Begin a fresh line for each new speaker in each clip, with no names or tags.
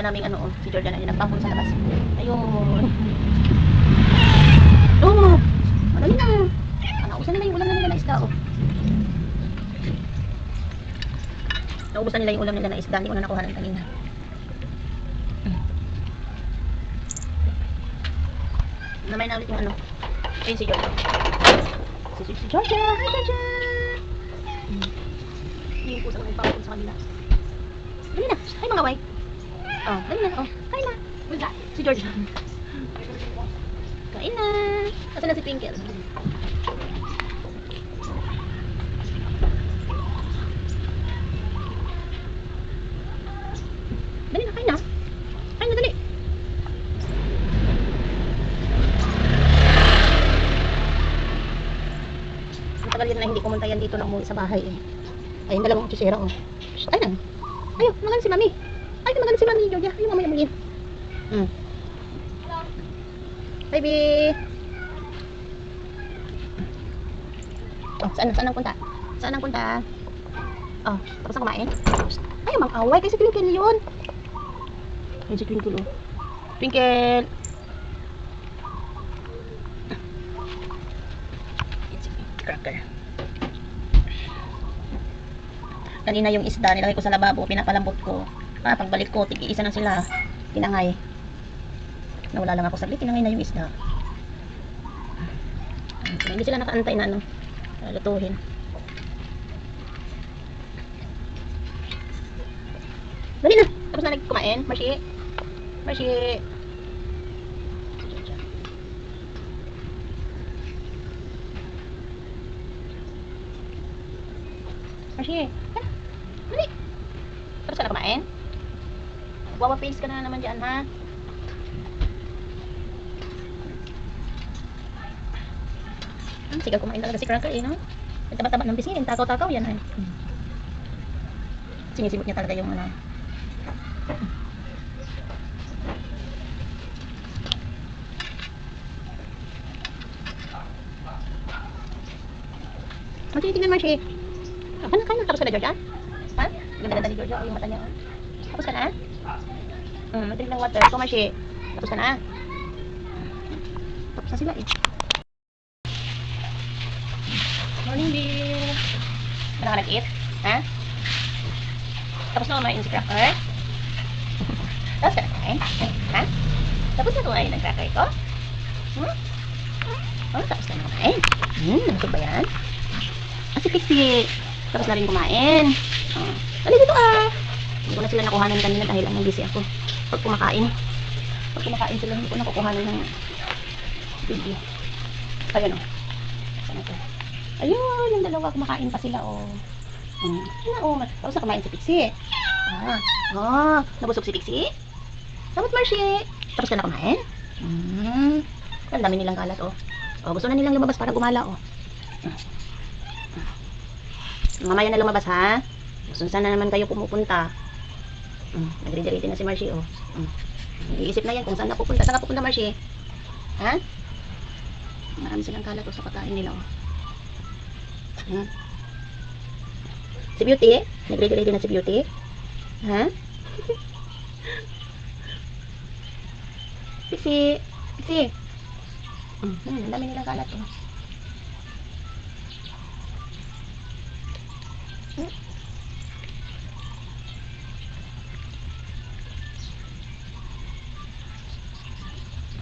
naming ano, si Jordan ay nagpampun sa labas. Ayun. Oh, madali na. Naubusan nila yung ulam nila na isda, oh. Naubusan nila yung ulam nila na isda, hindi ko na nakuha ng kanina. Namay na ulit yung ano. Ayun si Georgia. Si Georgia! Hi Georgia! Yung pusang nagpapapun sa kanila. Dali na! Hi mga white! Oh, dali na! Oh, kain na! Si Georgia. Kain na! Kasi na si Twinkle. Dali na! Kain na! Kain na dali! Matagal yun na hindi pumunta yan dito na umuwi sa bahay eh. Ayun, dalawang chisera oh. Ay na. Ayun, magan si Mami. Ay, magan si Mami, Georgia. Ayun, mamaya magin. Baby. Oh, saan ang punta? Saan ang punta? Oh, tapos na kumain? Ay, mag-away kasi Twinkle yun. Ayun si Twinkle oh. Twinkle. Cracker. Kanina yung isda nilagay ko sa lababo, pinapalambot ko. Pagbalik ko, tig-iisa na sila. Tinangay. Nawala lang ako saglit, tinangay na yung isda. Hindi sila nakaantay na ano, lutuhin. Dali na, tapos na nagkumain. Marshi. Marshi. Marshi. Dali. Tapos ka na kumain? Wawa face ka na naman dyan, ha? Sigaw kumain talaga si Cracker, eh, no? Taba-taba ng bisingin, takaw-takaw yan, eh. Sinisimot niya talaga yung, ano. Marshi, tingnan Marshi. Kain na, tapos ka na, Georgia? Ha? Ganda-ganda ni Georgia, yung mata niya, oh. Tapos ka na? Madrink ng water. So, Marshi. Tapos ka na? Tapos na sila, eh. Morning, Bill. Wala ka nag-eat? Ha? Tapos na kumain si Cracker? Tapos ka na kumain? Ha? Tapos na kumain ng Cracker ko? Oh, tapos ka na kumain? Nabusog ba yan? Si Pixie. Tapos na rin kumain. Dali dito ah. Hindi ko na sila nakuhanan kanina dahil ang busy ako. Pag kumakain sila, hindi ko nakukuhanan ng video. Ayun o. Saan ito? Ayun, yung dalawa kumakain pa sila o. Ayun o. Tapos na kumain si Pixie. Nabusog si Pixie? Dapat Marshi. Tapos ka na kumain? Ang dami nilang kalat o. Gusto na nilang lumabas para gumala o. Mamaya na lumabas ha. Kung saan na naman kayo pumupunta. Nagre-ready na si Marshi oh. Iisip na yan kung saan na pupunta. Saan ka pupunta Marshi? Ha? Marami silang kalat oh, sa pagkain nila oh. Si Beauty? Nagre-ready na si Beauty? Ha? Pixie. Pixie. Ang dami nilang kalat oh.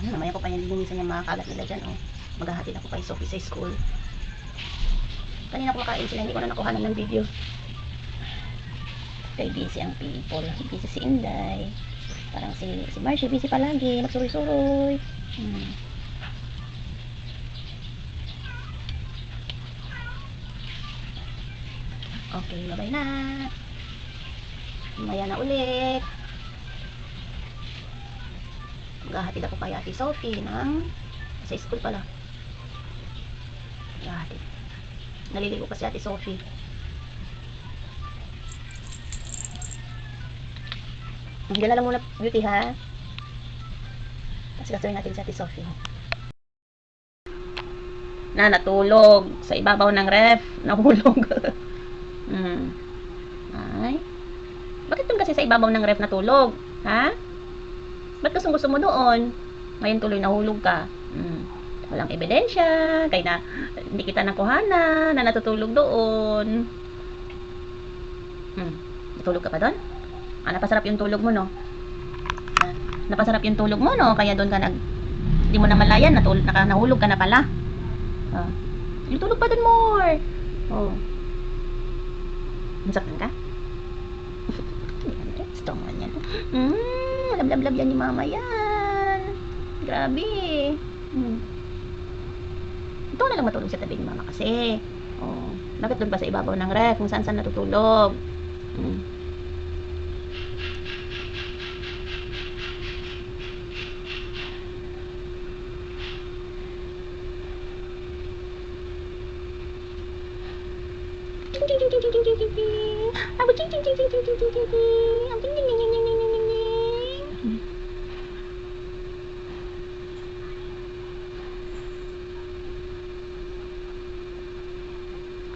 Mamaya ko pa yan linisan yung mga kalat nila dyan oh. Maghahatid ako kay Sophie sa school. Kanina kumakain sila, hindi ko na nakuhanan ng video. Kaya busy ang people. Busy si Inday. Parang si Marshi busy palagi, magsuroy-suroy. Okay, bye-bye na. Mamaya na ulit. Maghahatid ako kay Ate Sophie ng sa school pala. Maghahatid. Naliligo kasi Ate Sophie. Diyan lang muna Beauty ha. Tapos gasuin natin si Ate Sophie. Natulog sa ibabaw ng ref. Nahulog. Ay. Bakit doon kasi sa ibabaw ng ref natulog? Ha? Ba't gusto mo doon? Ngayon tuloy nahulog ka. Walang ebidensya, kaya na hindi kita nakuhanan, na natutulog doon. Natulog ka pa doon? Napasarap yung tulog mo, no? Napasarap yung tulog mo, no? Kaya doon ka hindi mo na malayan, nahulog ka na pala. Yung tulog pa doon more. Nasaktan ka? Gusto mo yan. Lablab yan ni mama yan. Grabe. Ito na lang matulog sa tabi ni mama kasi. Bakit doon pa sa ibabaw ng ref kung saan natutulog?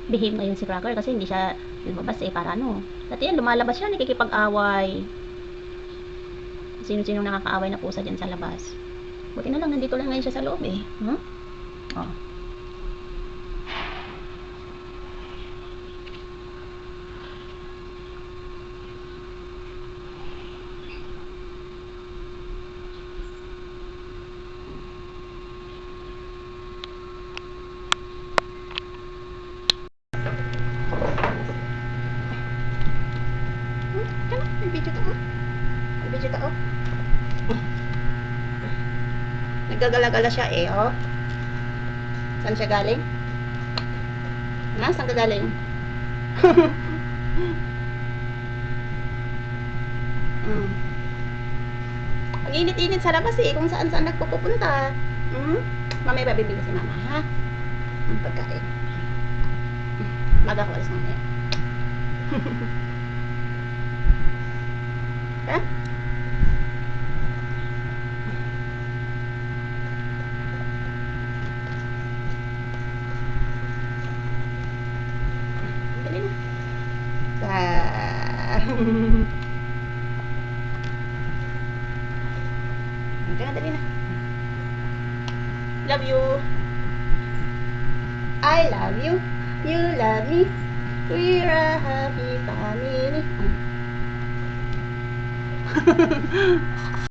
Behave ngayon si Cracker kasi hindi siya lumabas para ano. Dati yan, lumalabas siya, nakikipag-away. Sino-sino nakakaaway na pusa dyan sa labas. Buti na lang, nandito lang ngayon siya sa loob eh. May video to, May video to, Nagagala-gala siya eh, Saan siya galing? Saan ka galing? Ang init-init sa labas eh, kung saan-saan nagpupunta. Mamaya babibili si mama, ha? Ang pagkain. Maga ko alis mamaya. Ha? Dali na. Dali na. Love you. I love you. You love me. We're a happy family.